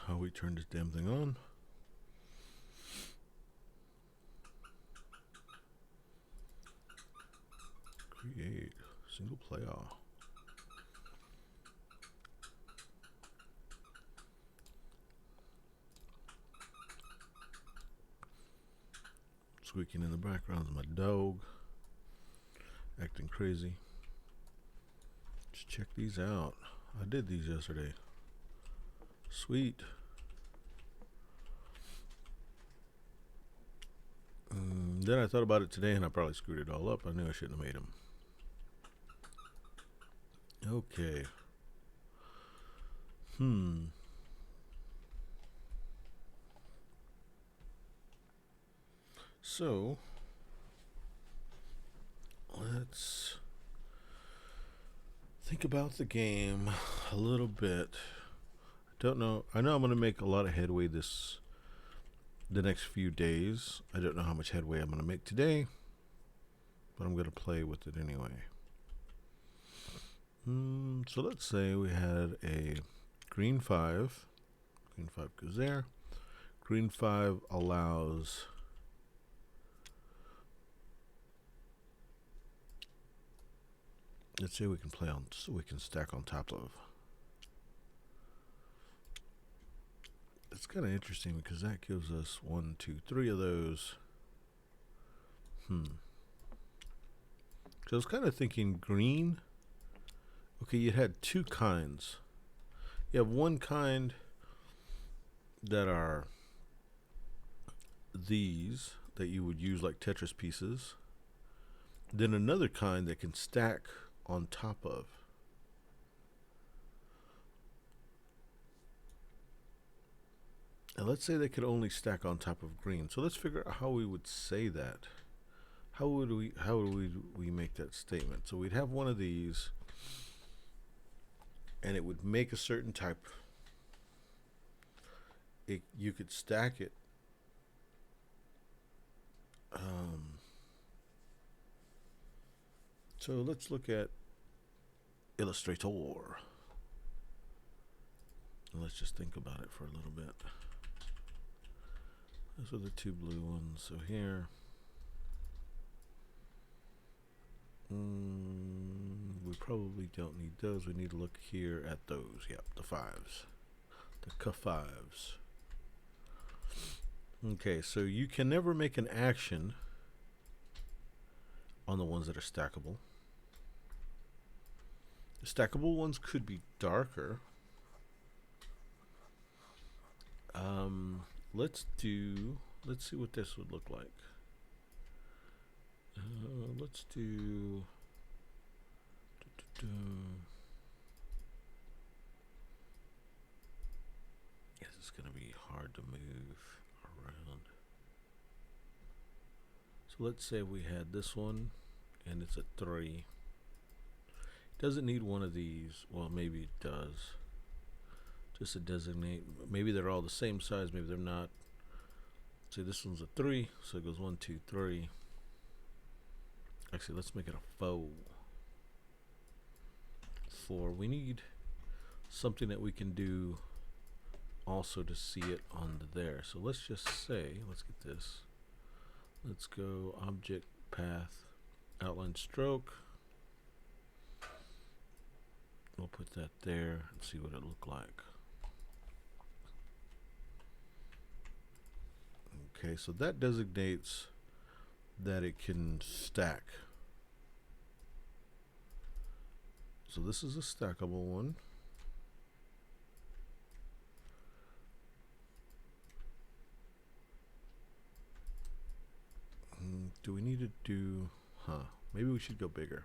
how we turn this damn thing on. Create single player. Squeaking in the background is my dog acting crazy. Just check these out. I did these yesterday. Sweet. Then I thought about it today and I probably screwed it all up. I knew I shouldn't have made them. Okay. So, let's think about the game a little bit. Don't know. I know I'm going to make a lot of headway the next few days. I don't know how much headway I'm going to make today, but I'm going to play with it anyway. So let's say we had a green 5. Green 5 goes there. Green 5 allows let's say we can play on, so we can stack on top of. It's kind of interesting because that gives us 1, 2, 3 of those. So I was kind of thinking green. Okay, you had two kinds. You have one kind that are these that you would use like Tetris pieces. Then another kind that can stack on top of. And let's say they could only stack on top of green. So let's figure out how we would say that. How would we make that statement? So we'd have one of these, and it would make a certain type. You could stack it. So let's look at Illustrator. And let's just think about it for a little bit. Those are the two blue ones. So here, we probably don't need those. We need to look here at those. Yep, the 5s. The K5s. Okay, so you can never make an action on the ones that are stackable. The stackable ones could be darker. Let's see what this would look like. Let's do. Yes, it's going to be hard to move around. So let's say we had this one, and it's a 3. Doesn't need one of these. Well, maybe it does. Just to designate. Maybe they're all the same size. Maybe they're not. Say this one's a 3, so it goes 1, 2, 3. Actually, let's make it a 4. 4. We need something that we can do also to see it on there. So let's just say, let's get this. Let's go object path outline stroke. We'll put that there and see what it look like. Okay, so that designates that it can stack. So this is a stackable one. Do we need to do, maybe we should go bigger.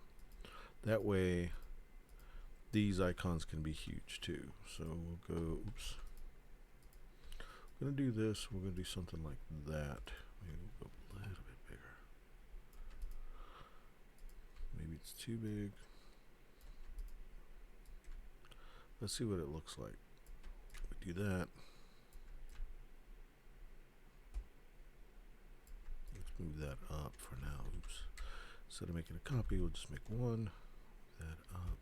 That way these icons can be huge too. So we'll go, oops. We're going to do this, we're going to do something like that. Maybe we'll go a little bit bigger. Maybe it's too big. Let's see what it looks like. We do that. Let's move that up for now. Oops. Instead of making a copy, we'll just make one. That up.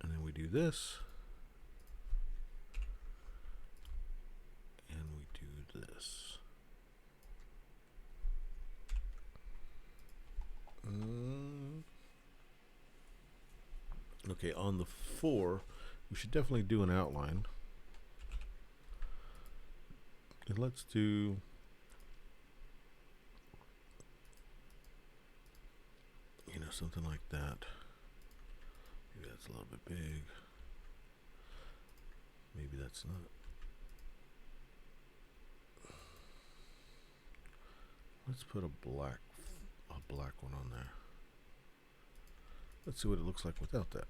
And then we do this. this. Okay, on the 4, we should definitely do an outline. And let's do something like that. Maybe that's a little bit big. Maybe that's not. Let's put a black one on there. Let's see what it looks like without that.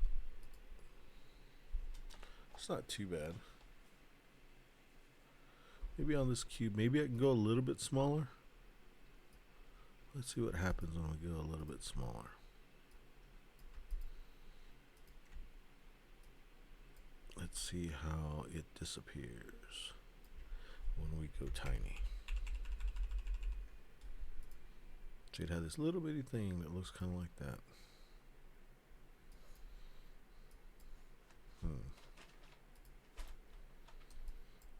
It's not too bad. Maybe on this cube, maybe I can go a little bit smaller. Let's see what happens when we go a little bit smaller. Let's see how it disappears when we go tiny. So it had this little bitty thing that looks kind of like that.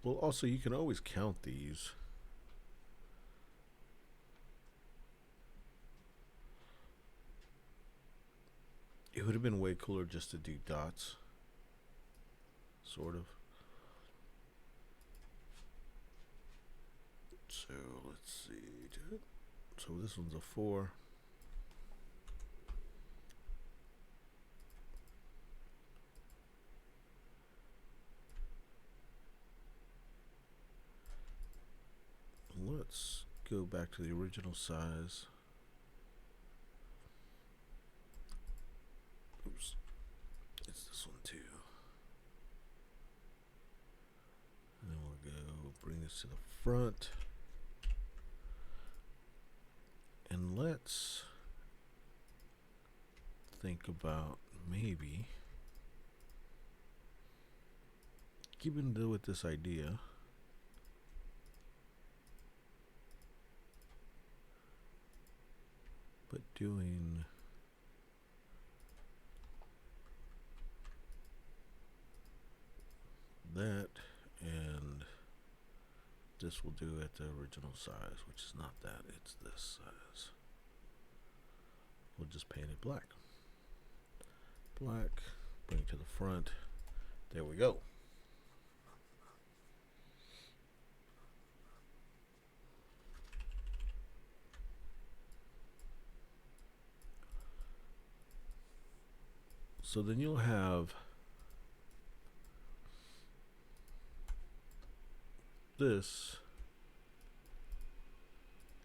Well, also you can always count these. It would have been way cooler just to do dots. Sort of. So let's see. So this one's a 4. Let's go back to the original size. Oops. It's this one too. And then we'll go bring this to the front. And let's think about maybe keeping with this idea. But doing that, and this will do at the original size, which is not that, it's this size. We'll just paint it black. Black, bring it to the front. There we go. So then you'll have this,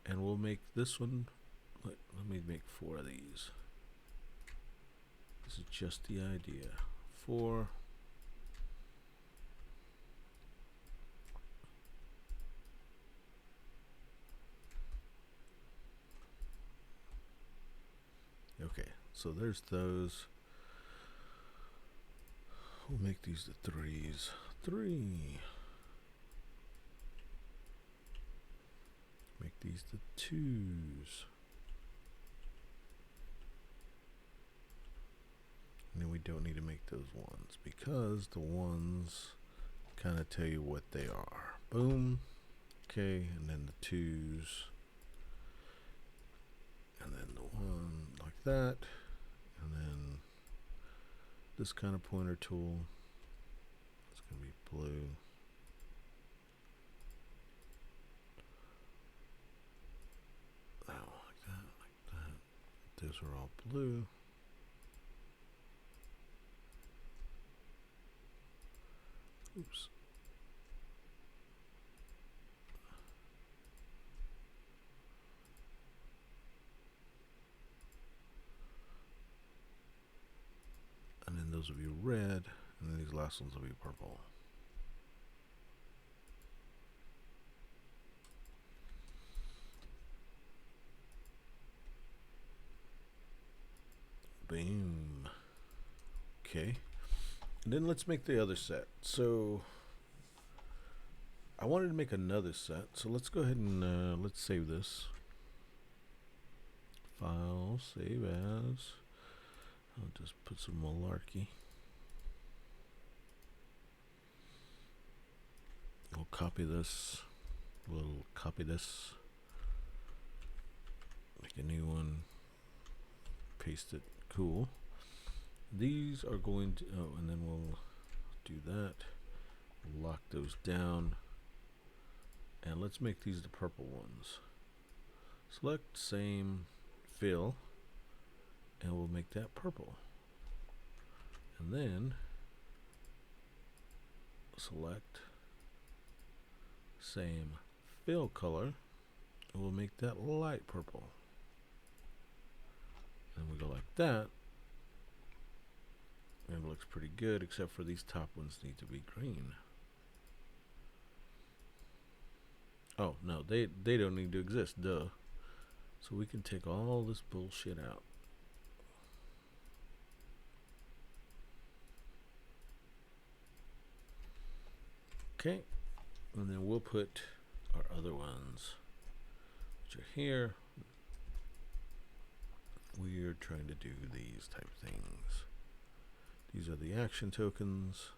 and we'll make this one, let me make 4 of these. This is just the idea. 4. Okay, so there's those. We'll make these the 3s. 3. Make these the 2s. And then we don't need to make those 1s because the 1s kind of tell you what they are. Boom. Okay, and then the 2s. And then the 1 like that. And then this kind of pointer tool. It's going to be blue. Oh, like that, like that. Those are all blue. Oops. And then those will be red, and then these last ones will be purple. Boom. Okay. And then let's make the other set. So I wanted to make another set, so let's go ahead and let's save this. File, save as. I'll just put some malarkey. We'll copy this We'll copy this, make a new one, paste it. Cool. These are going to, and then we'll do that. Lock those down. And let's make these the purple ones. Select same fill, and we'll make that purple. And then select same fill color, and we'll make that light purple. And we go like that. And it looks pretty good, except for these top ones need to be green. Oh, no, they don't need to exist, duh. So we can take all this bullshit out. Okay, and then we'll put our other ones, which are here. We're trying to do these type things. These are the action tokens.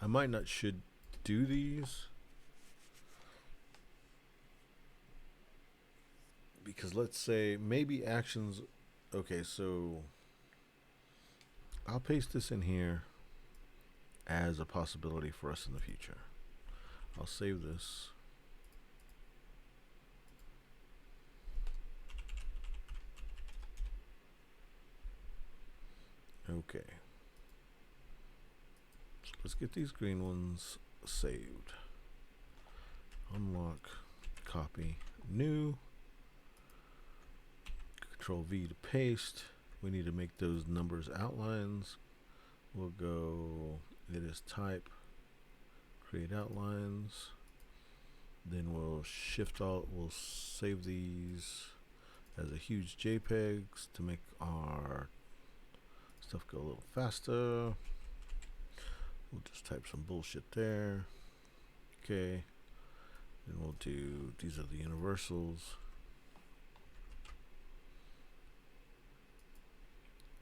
I might not should do these, because let's say maybe actions. Okay, so I'll paste this in here as a possibility for us in the future. I'll save this. Okay. So let's get these green ones saved. Unlock, copy, new. Control V to paste. We need to make those numbers outlines. We'll go, it is type, create outlines. Then we'll shift alt, we'll save these as a huge JPEGs to make our stuff go a little faster. We'll just type some bullshit there. Okay. Then we'll do, these are the universals.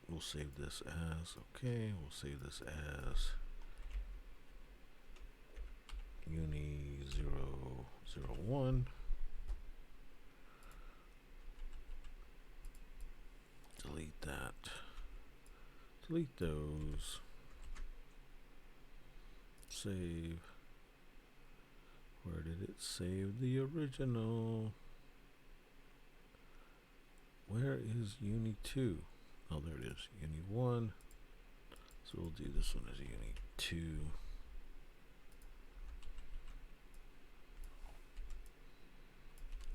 We'll save this as, okay, we'll save this as uni 001. Delete that. Delete those. Save. Where did it save the original? Where is uni 2? Oh, there it is, uni 1. So we'll do this one as uni 2.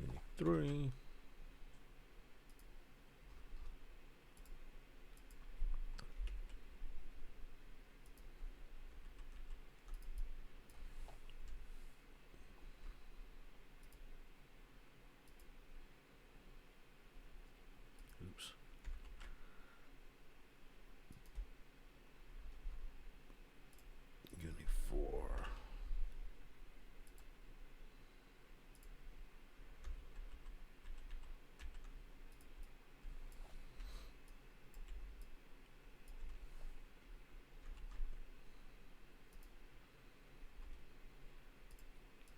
Uni 3. Oops. Uni 4.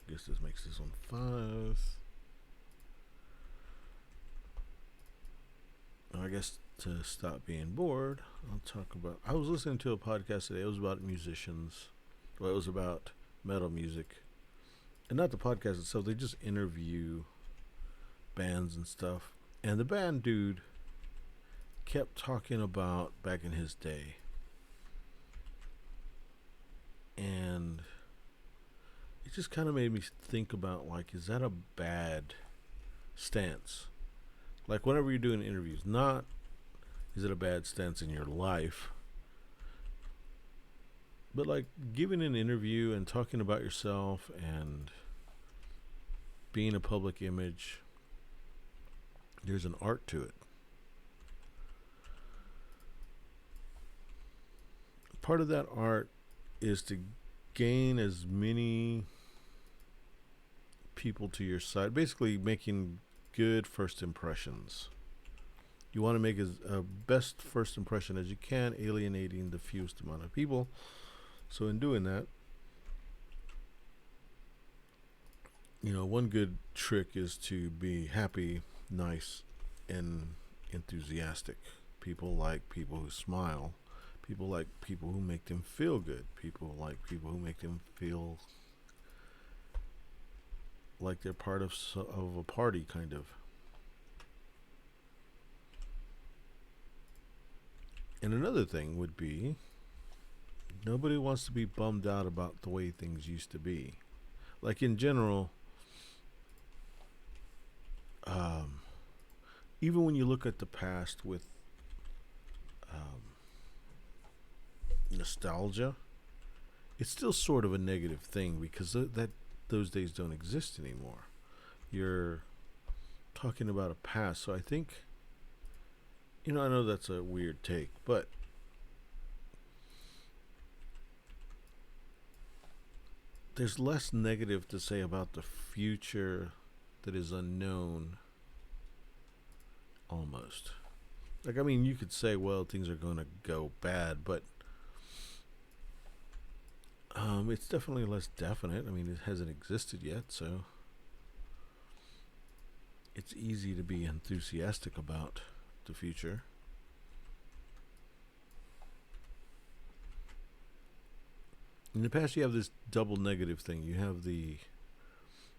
Guess this makes this one 5. I guess to stop being bored, I'll talk about. I was listening to a podcast today. It was about musicians. Well, it was about metal music, and not the podcast itself. They just interview bands and stuff. And the band dude kept talking about back in his day, and it just kind of made me think about, like, is that a bad stance? Like, whenever you're doing interviews, not is it a bad stance in your life, but like giving an interview and talking about yourself and being a public image, there's an art to it. Part of that art is to gain as many people to your side, basically making good first impressions. You want to make a best first impression as you can, alienating the fewest amount of people. So in doing that, one good trick is to be happy, nice, and enthusiastic. People like people who smile. People like people who make them feel good. People like people who make them feel like they're part of a party, kind of. And another thing would be nobody wants to be bummed out about the way things used to be. Like in general, um, even when you look at the past with um, nostalgia, it's still sort of a negative thing because that those days don't exist anymore. You're talking about a past, so I think I know that's a weird take, but there's less negative to say about the future that is unknown almost. Like, I mean, you could say, well, things are going to go bad, but it's definitely less definite. I mean, it hasn't existed yet, so it's easy to be enthusiastic about the future. In the past, you have this double negative thing. You have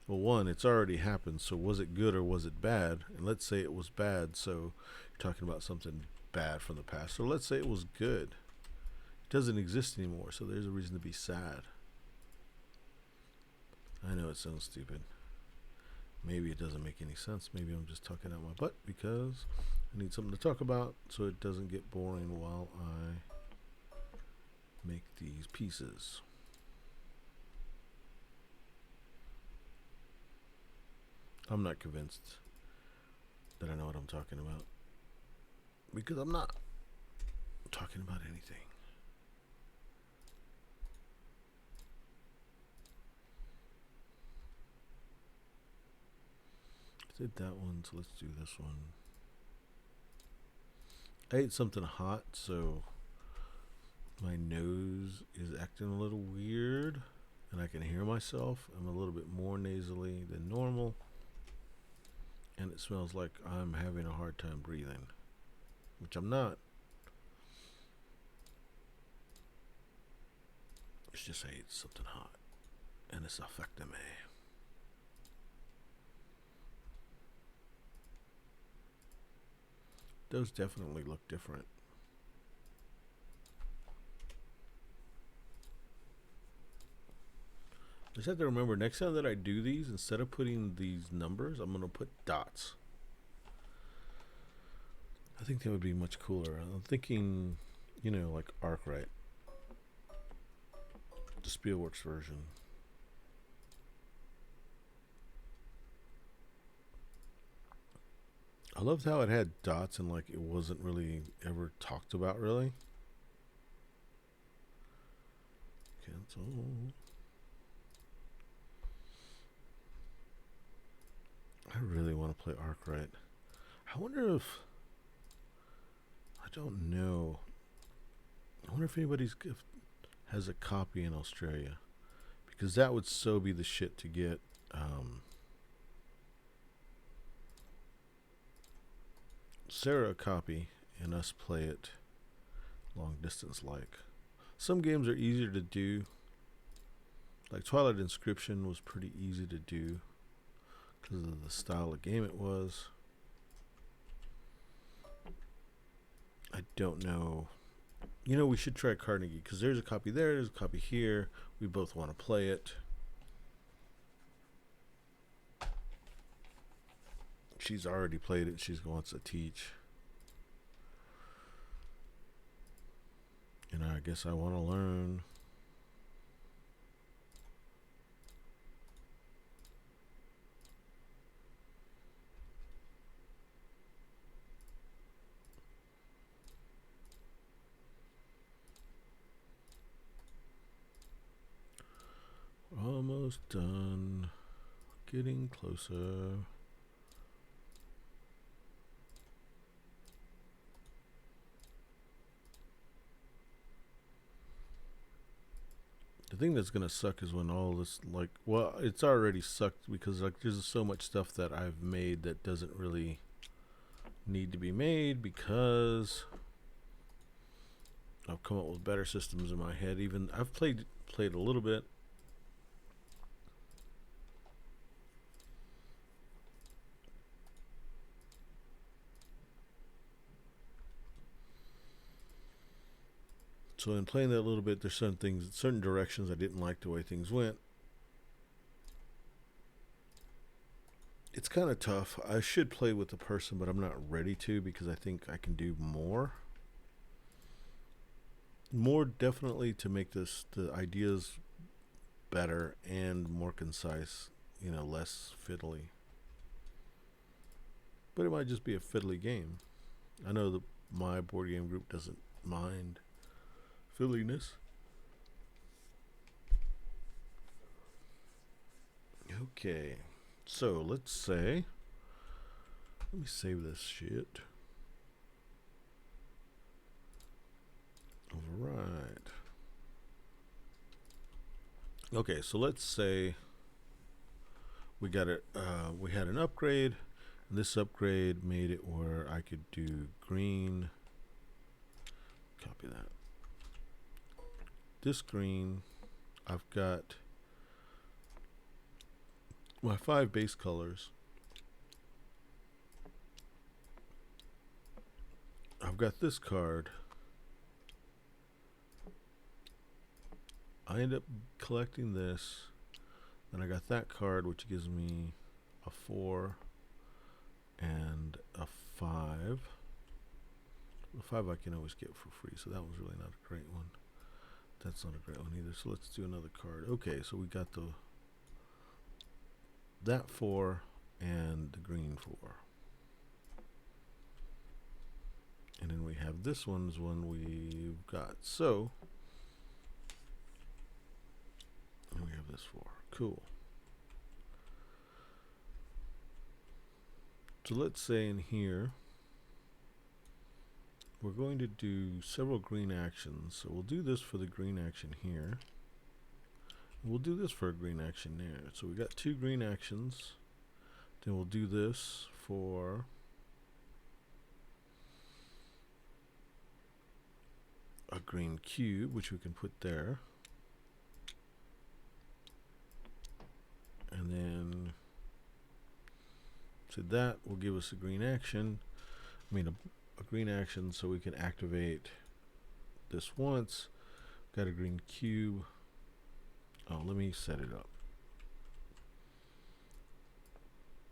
well, one, it's already happened, so was it good or was it bad? And let's say it was bad, so you're talking about something bad from the past. So let's say it was good. It doesn't exist anymore, so there's a reason to be sad. I know it sounds stupid. Maybe it doesn't make any sense. Maybe I'm just talking out my butt because I need something to talk about so it doesn't get boring while I make these pieces. I'm not convinced that I know what I'm talking about because I'm not talking about anything. I did that one, so let's do this one. I ate something hot, so my nose is acting a little weird and I can hear myself. I'm a little bit more nasally than normal. And it smells like I'm having a hard time breathing, which I'm not. It's just I ate something hot, and it's affecting me. Those definitely look different. I just have to remember next time that I do these, instead of putting these numbers, I'm going to put dots. I think that would be much cooler. I'm thinking, like Arkwright, the Spielworks version. I loved how it had dots and like it wasn't really ever talked about really. Cancel. I really want to play Arkwright. I wonder if I don't know. I wonder if anybody has a copy in Australia, because that would so be the shit to get. Sarah a copy and us play it long distance. Like some games are easier to do. Like Twilight Inscription was pretty easy to do because of the style of game it was. I don't know. We should try Carnegie because there's a copy there, there's a copy here. We both want to play it. She's already played it. She wants to teach. And I guess I want to learn. Almost done. Getting closer. The thing that's gonna suck is when all this, like, well, it's already sucked because like there's so much stuff that I've made that doesn't really need to be made because I've come up with better systems in my head. Even I've played a little bit. So in playing that a little bit, there's certain things, certain directions I didn't like the way things went. It's kind of tough. I should play with the person, but I'm not ready to because I think I can do more. More definitely to make the ideas better and more concise, less fiddly. But it might just be a fiddly game. I know that my board game group doesn't mind fiddliness. Okay, so let's say, let me save this shit. Override. Okay, so let's say we got it. We had an upgrade. And this upgrade made it where I could do green. Copy that. This green, I've got my 5 base colors. I've got this card. I end up collecting this. Then I got that card, which gives me a 4 and a 5. The 5 I can always get for free, so that was really not a great one. That's not a great one either. So let's do another card. Okay, so we got that 4 and the green 4. And then we have this one's one we've got. So and we have this 4. Cool. So let's say in here we're going to do several green actions. So we'll do this for the green action here. And we'll do this for a green action there. So we got 2 green actions. Then we'll do this for a green cube, which we can put there. And then so that will give us a green action. I mean a green action so we can activate this once. Got a green cube. Oh, let me set it up.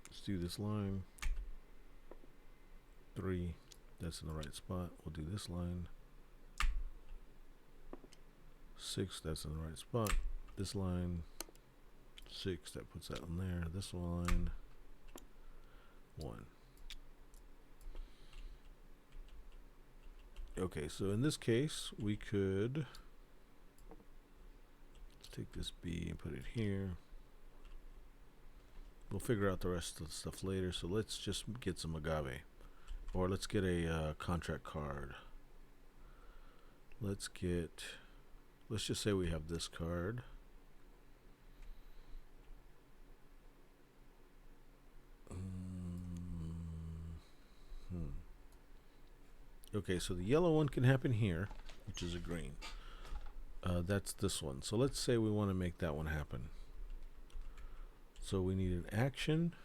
Let's do this line. 3. That's in the right spot. We'll do this line. 6. That's in the right spot. This line. 6. That puts that on there. This line. 1. Okay, so in this case, we could take this B and put it here. We'll figure out the rest of the stuff later. So let's just get some agave, or let's get a contract card. Let's just say we have this card. Okay, so the yellow one can happen here, which is a green. That's this one. So let's say we want to make that one happen. So we need an action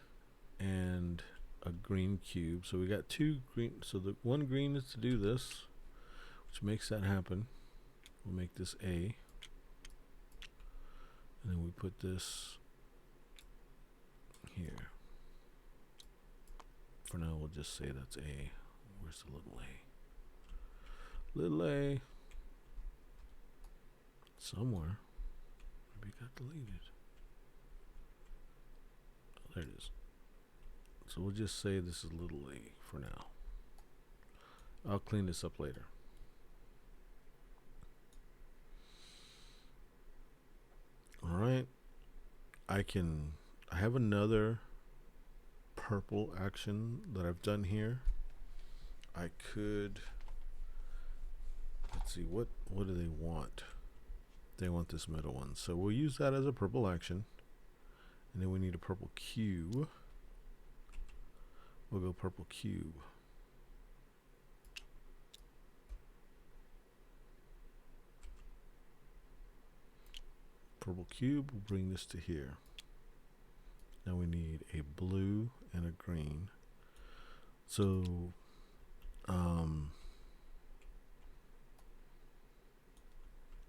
and a green cube. So we got 2 green. So the one green is to do this, which makes that happen. We'll make this A. And then we put this here. For now, we'll just say that's A. Where's the little A? Little A. Somewhere. Maybe it got deleted. Oh, there it is. So we'll just say this is little A for now. I'll clean this up later. Alright. I have another purple action that I've done here. I could, let's see, what do they want? They want this middle one. So we'll use that as a purple action. And then we need a purple cube. We'll go purple cube. Purple cube will bring this to here. Now we need a blue and a green. So,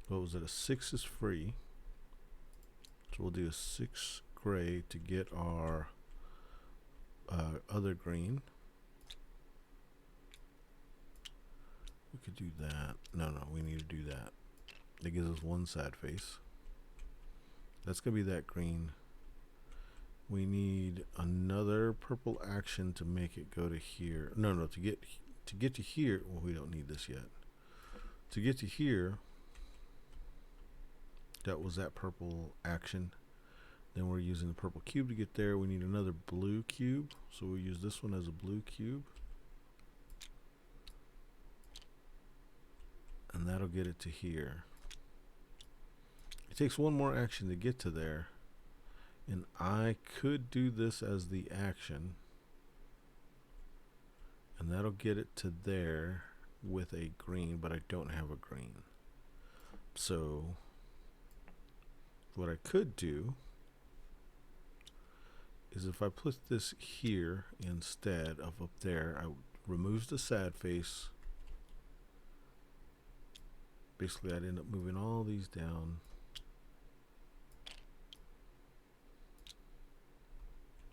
what was it? A 6 is free. So we'll do a 6 gray to get our other green. We could do that. No, we need to do that. That gives us one sad face. That's going to be that green. We need another purple action to make it go to here. No, to get to here. Well, we don't need this yet. To get to here, that was that purple action. Then we're using the purple cube to get there. We need another blue cube. So we'll use this one as a blue cube. And that'll get it to here. It takes one more action to get to there. And I could do this as the action. And that'll get it to there with a green, but I don't have a green. So what I could do is if I put this here instead of up there, I removes the sad face. Basically, I'd end up moving all these down.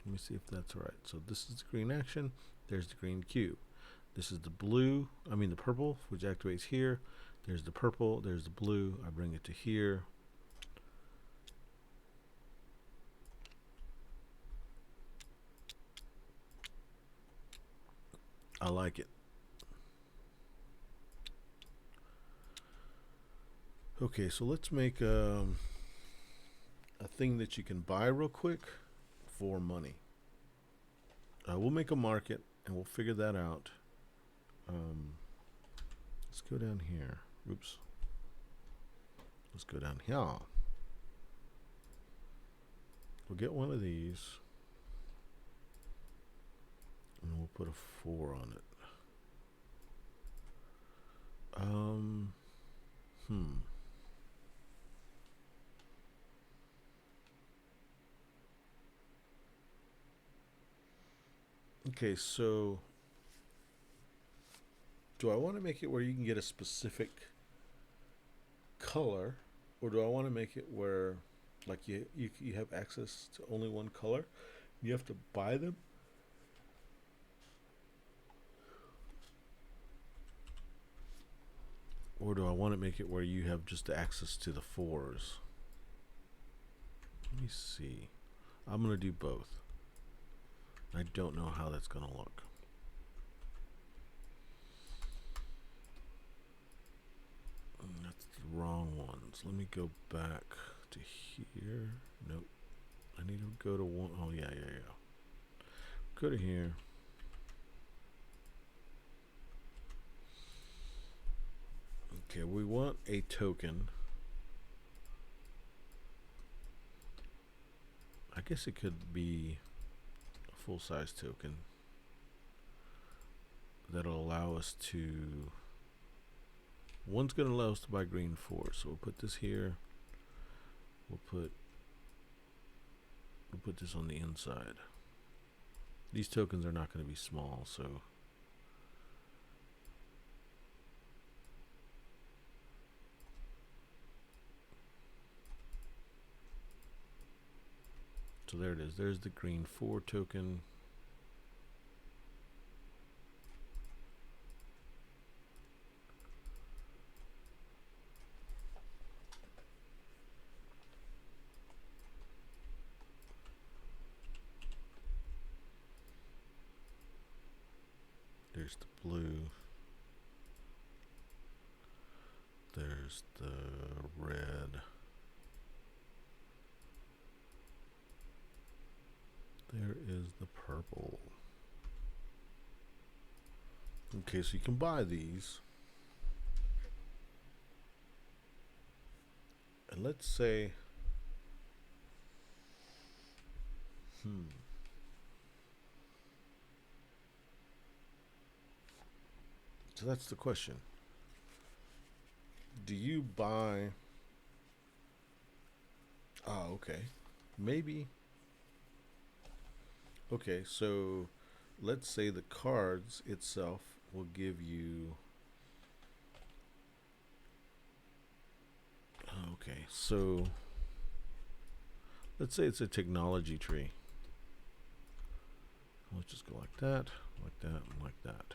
Let me see if that's right. So this is the green action. There's the green cube. This is the blue, the purple, which activates here. There's the purple, there's the blue. I bring it to here. I like it. Okay, so let's make a thing that you can buy real quick for money. We'll make a market and we'll figure that out. Let's go down here. Oops. Let's go down here. We'll get one of these. And we'll put a 4 on it. Okay, so do I want to make it where you can get a specific color, or do I want to make it where like you have access to only one color? You have to buy them? Or do I want to make it where you have just access to the 4s? Let me see. I'm going to do both. I don't know how that's going to look. That's the wrong ones. Let me go back to here. Nope. I need to go to one. Oh, yeah. Go to here. Okay, we want a token. I guess it could be a full-size token that'll allow us to. One's going to allow us to buy green 4, so we'll put this here. We'll put this on the inside. These tokens are not going to be small, so. So there it is. There's the green 4 token. There's the blue. There's the red. There is the purple. Okay, so you can buy these. And let's say, hmm, so that's the question. Do you buy? Oh, okay. Maybe. Okay, so let's say the cards itself will give you. Okay, so let's say it's a technology tree. Let's just go like that, and like that.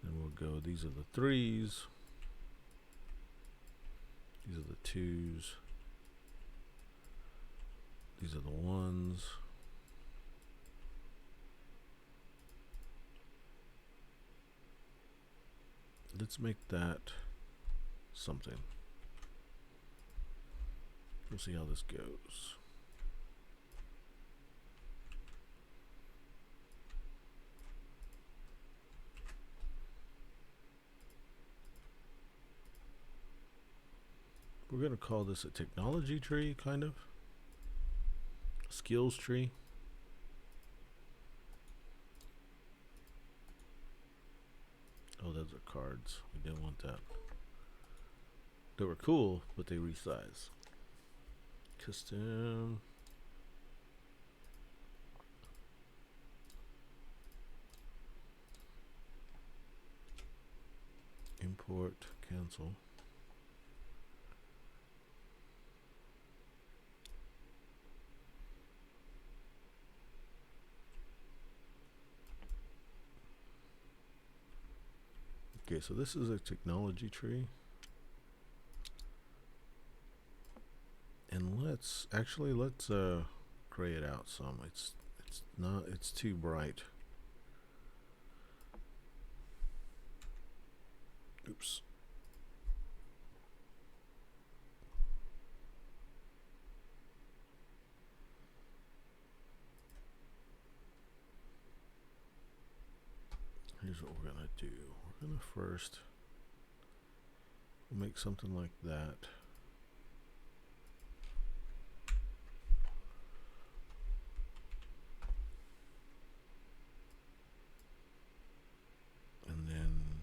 Then we'll go, these are the threes, these are the twos, these are the ones. Let's make that something. We'll see how this goes. We're going to call this a technology tree, kind of. A skills tree. Oh, those are cards. We didn't want that. They were cool, but they resize. Custom. Import, cancel. Okay, so this is a technology tree. And let's gray it out some. It's too bright. Oops. Here's what we're gonna do. We're gonna first make something like that. And then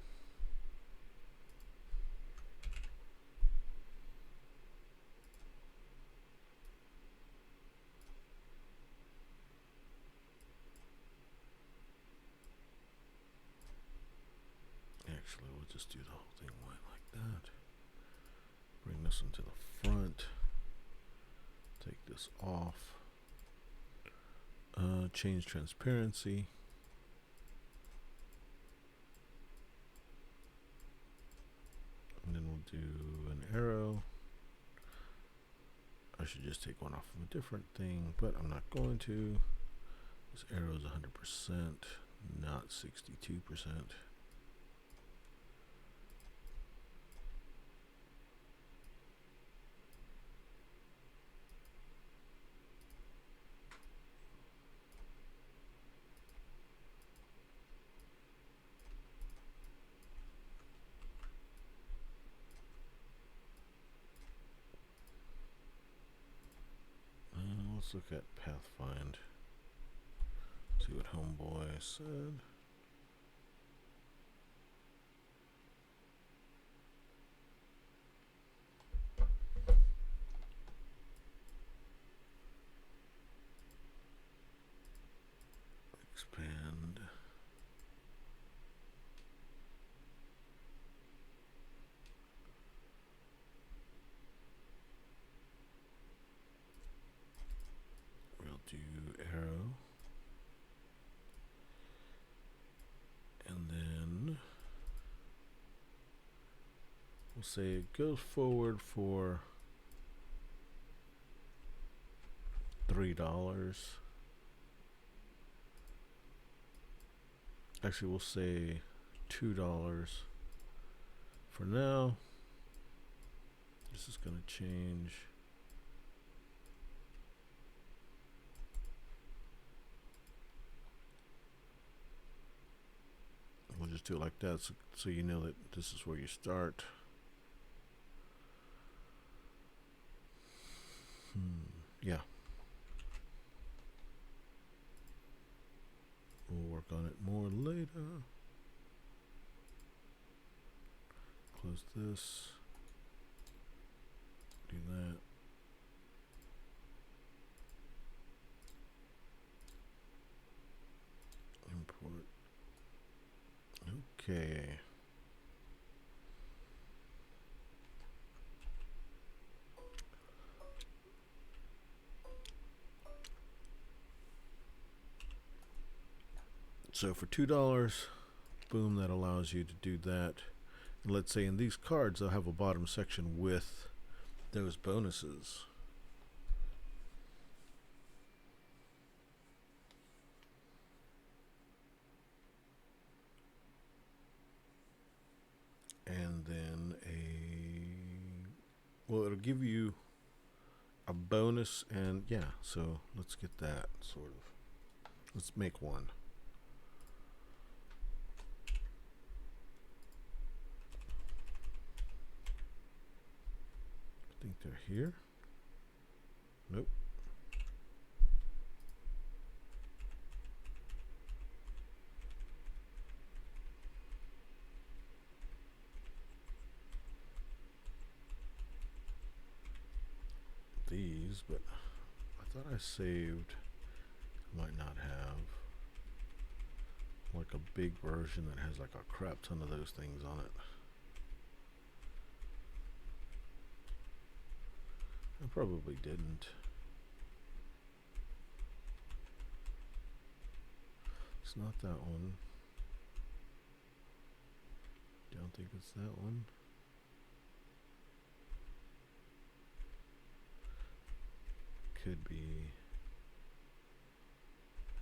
actually we'll just do the whole thing white like that. Bring this into the front. Take this off. Change transparency. And then we'll do an arrow. I should just take one off of a different thing, but I'm not going to. This arrow is 100%, not 62%. Let's look at Pathfind. See what Homeboy said. Expand. We'll do arrow. And then we'll say it goes forward for $3. Actually, we'll say $2 for now. This is going to change. We'll just do it like that so you know that this is where you start. Yeah. We'll work on it more later. Close this. Do that. Import. Okay. So for $2, boom, that allows you to do that. And let's say in these cards, they'll have a bottom section with those bonuses. And then well, it'll give you a bonus, and yeah, so let's get that sort of. Let's make one. I think they're here. Nope. These, but I thought I saved. Might not have. Like a big version that has like a crap ton of those things on it. I probably didn't. It's not that one. Don't think it's that one. Could be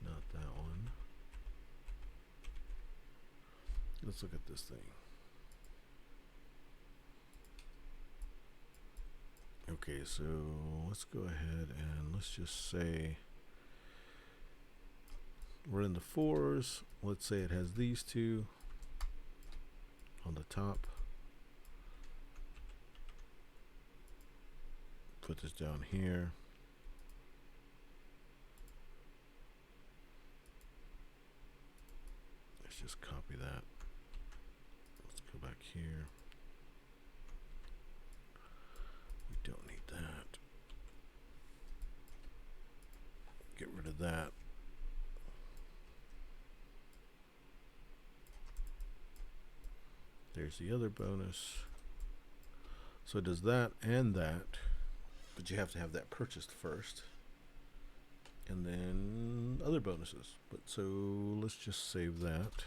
not that one. Let's look at this thing. Okay, so let's go ahead and let's just say we're in the 4s. Let's say it has these two on the top. Put this down here. Let's just copy that. Let's go back here. We don't need that. Get rid of that. There's the other bonus. So it does that and that, but you have to have that purchased first. And then other bonuses. But so let's just save that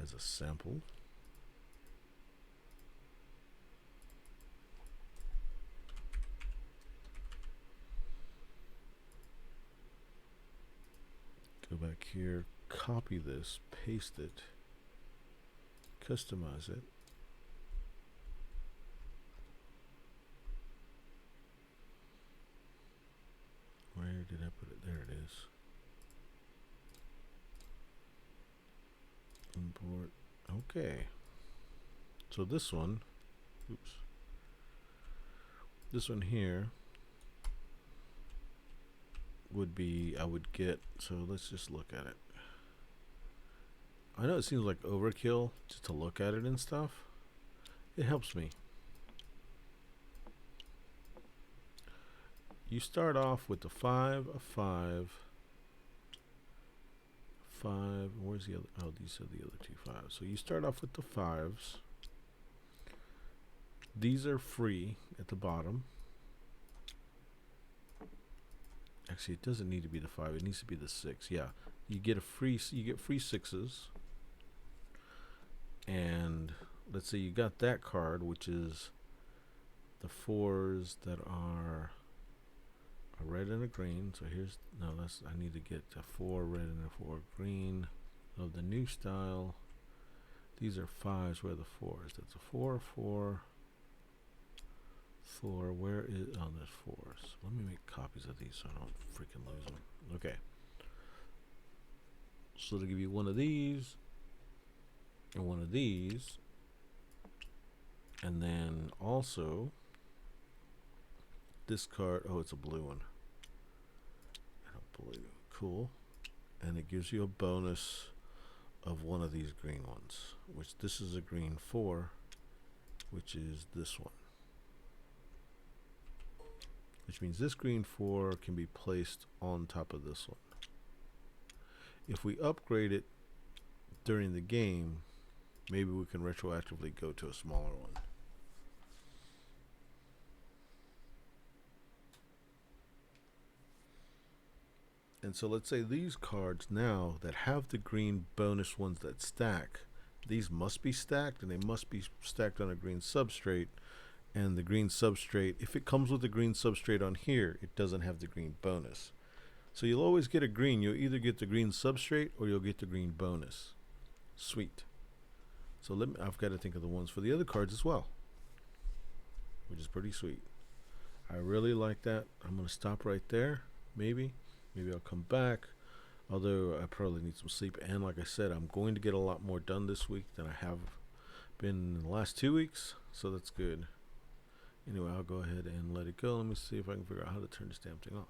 as a sample. Go back here, copy this, paste it, customize it. Where did I put it? There it is. Import. Okay. So this one, oops. This one here would be, I would get, so let's just look at it. I know it seems like overkill just to look at it and stuff. It helps me. You start off with the 5, a 5, 5. Where's the other? Oh, these are the other two 5s. So you start off with the 5s. These are free at the bottom. Actually, it doesn't need to be the 5. It needs to be the 6. Yeah, you get free 6s. And let's say you got that card, which is the 4s that are a red and a green. So here's, no, that's, I need to get a 4 red and a 4 green of the new style. These are 5s. Where are the 4s? That's a 4, 4, 4. Where is, oh, there's 4s. Let me make copies of these so I don't freaking lose them. Okay. So they'll give you one of these and one of these. And then also this card. Oh, it's a blue one. And a blue. Cool. And it gives you a bonus of one of these green ones, which this is a green 4, which is this one. Which means this green 4 can be placed on top of this one. If we upgrade it during the game, maybe we can retroactively go to a smaller one. And so let's say these cards now that have the green bonus ones that stack, these must be stacked, and they must be stacked on a green substrate. And the green substrate, if it comes with a green substrate on here, it doesn't have the green bonus. So you'll always get a green. You'll either get the green substrate or you'll get the green bonus. Sweet. So I've got to think of the ones for the other cards as well, which is pretty sweet. I really like that. I'm going to stop right there. Maybe I'll come back. Although I probably need some sleep. And like I said, I'm going to get a lot more done this week than I have been in the last 2 weeks. So that's good. Anyway, I'll go ahead and let it go. Let me see if I can figure out how to turn this damn thing off.